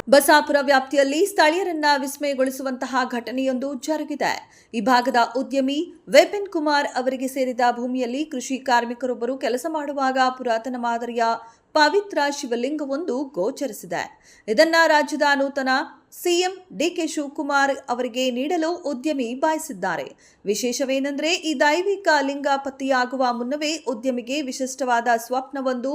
ಬಸಾಪುರ ವ್ಯಾಪ್ತಿಯಲ್ಲಿ ಸ್ಥಳೀಯರನ್ನ ವಿಸ್ಮಯಗೊಳಿಸುವಂತಹ ಘಟನೆಯೊಂದು ಜರುಗಿದೆ. ಈ ಭಾಗದ ಉದ್ಯಮಿ ವಿಪಿನ್ ಕುಮಾರ್ ಅವರಿಗೆ ಸೇರಿದ ಭೂಮಿಯಲ್ಲಿ ಕೃಷಿ ಕಾರ್ಮಿಕರೊಬ್ಬರು ಕೆಲಸ ಮಾಡುವಾಗ ಪುರಾತನ ಮಾದರಿಯ ಪವಿತ್ರ ಶಿವಲಿಂಗವೊಂದು ಗೋಚರಿಸಿದೆ. ಇದನ್ನ ರಾಜ್ಯದ ನೂತನ ಸಿಎಂ ಡಿಕೆ ಶಿವಕುಮಾರ್ ಅವರಿಗೆ ನೀಡಲು ಉದ್ಯಮಿ ಬಯಸಿದ್ದಾರೆ. ವಿಶೇಷವೇನೆಂದರೆ ಈ ದೈವಿಕ ಲಿಂಗ ಪತ್ತೆಯಾಗುವ ಮುನ್ನವೇ ಉದ್ಯಮಿಗೆ ವಿಶಿಷ್ಟವಾದ ಸ್ವಪ್ನವೊಂದು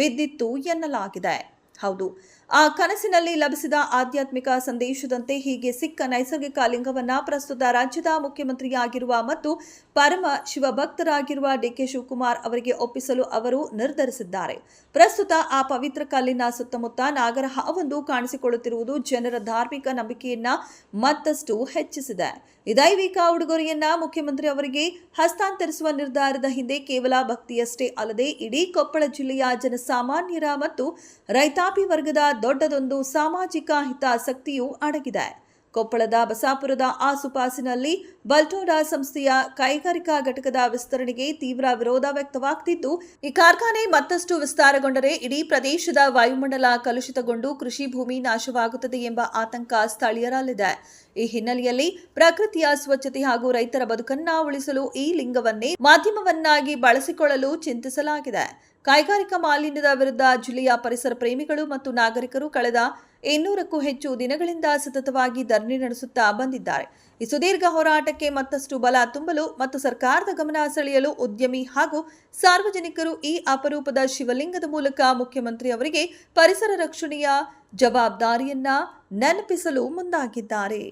ಬಿದ್ದಿತ್ತು ಎನ್ನಲಾಗಿದೆ. ಹೌದು, ಆ ಕನಸಿನಲ್ಲಿ ಲಭಿಸಿದ ಆಧ್ಯಾತ್ಮಿಕ ಸಂದೇಶದಂತೆ ಹೀಗೆ ಸಿಕ್ಕ ನೈಸರ್ಗಿಕ ಲಿಂಗವನ್ನ ಪ್ರಸ್ತುತ ರಾಜ್ಯದ ಮುಖ್ಯಮಂತ್ರಿಯಾಗಿರುವ ಮತ್ತು ಪರಮ ಶಿವಭಕ್ತರಾಗಿರುವ ಡಿಕೆ ಶಿವಕುಮಾರ್ ಅವರಿಗೆ ಒಪ್ಪಿಸಲು ಅವರು ನಿರ್ಧರಿಸಿದ್ದಾರೆ. ಪ್ರಸ್ತುತ ಆ ಪವಿತ್ರ ಕಲ್ಲಿನ ಸುತ್ತಮುತ್ತ ನಾಗರಹಾವೊಂದು ಕಾಣಿಸಿಕೊಳ್ಳುತ್ತಿರುವುದು ಜನರ ಧಾರ್ಮಿಕ ನಂಬಿಕೆಯನ್ನ ಮತ್ತಷ್ಟು ಹೆಚ್ಚಿಸಿದೆ. ಈ ದೈವಿಕ ಉಡುಗೊರೆಯನ್ನ ಮುಖ್ಯಮಂತ್ರಿ ಅವರಿಗೆ ಹಸ್ತಾಂತರಿಸುವ ನಿರ್ಧಾರದ ಹಿಂದೆ ಕೇವಲ ಭಕ್ತಿಯಷ್ಟೇ ಅಲ್ಲದೆ ಇಡೀ ಕೊಪ್ಪಳ ಜಿಲ್ಲೆಯ ಜನಸಾಮಾನ್ಯರ ಮತ್ತು ರೈತಾಪಿ ವರ್ಗದ ದೊಡ್ಡದೊಂದು ಸಾಮಾಜಿಕ ಹಿತಾಸಕ್ತಿಯೂ ಅಡಗಿದೆ. ಕೊಪ್ಪಳದ ಬಸಾಪುರದ ಆಸುಪಾಸಿನಲ್ಲಿ ಬಲ್ಟೋಡಾ ಸಂಸ್ಥೆಯ ಕೈಗಾರಿಕಾ ಘಟಕದ ವಿಸ್ತರಣೆಗೆ ತೀವ್ರ ವಿರೋಧ ವ್ಯಕ್ತವಾಗುತ್ತಿದ್ದು, ಈ ಕಾರ್ಖಾನೆ ಮತ್ತಷ್ಟು ವಿಸ್ತಾರಗೊಂಡರೆ ಇಡೀ ಪ್ರದೇಶದ ವಾಯುಮಂಡಲ ಕಲುಷಿತಗೊಂಡು ಕೃಷಿ ಭೂಮಿ ನಾಶವಾಗುತ್ತದೆ ಎಂಬ ಆತಂಕ ಸ್ಥಳೀಯರಲ್ಲಿದೆ. ಈ ಹಿನ್ನೆಲೆಯಲ್ಲಿ ಪ್ರಕೃತಿಯ ಸ್ವಚ್ಛತೆ ಹಾಗೂ ರೈತರ ಬದುಕನ್ನ ಉಳಿಸಲು ಈ ಲಿಂಗವನ್ನೇ ಮಾಧ್ಯಮವನ್ನಾಗಿ ಬಳಸಿಕೊಳ್ಳಲು ಚಿಂತಿಸಲಾಗಿದೆ. ಕೈಗಾರಿಕಾ ಮಾಲಿನ್ಯದ ವಿರುದ್ಧ ಜಿಲ್ಲೆಯ ಪರಿಸರ ಪ್ರೇಮಿಗಳು ಮತ್ತು ನಾಗರಿಕರು ಕಳೆದ 200ಕ್ಕೂ ಹೆಚ್ಚು ದಿನಗಳಿಂದ ಸತತವಾಗಿ ಧರಣಿ ನಡೆಸುತ್ತಾ ಬಂದಿದ್ದಾರೆ. ಈ ಸುದೀರ್ಘ ಹೋರಾಟಕ್ಕೆ ಮತ್ತಷ್ಟು ಬಲ ತುಂಬಲು ಮತ್ತು ಸರ್ಕಾರದ ಗಮನ ಸೆಳೆಯಲು ಉದ್ಯಮಿ ಹಾಗೂ ಸಾರ್ವಜನಿಕರು ಈ ಅಪರೂಪದ ಶಿವಲಿಂಗದ ಮೂಲಕ ಮುಖ್ಯಮಂತ್ರಿ ಅವರಿಗೆ ಪರಿಸರ ರಕ್ಷಣೆಯ ಜವಾಬ್ದಾರಿಯನ್ನ ನೆನಪಿಸಲು ಮುಂದಾಗಿದ್ದಾರೆ.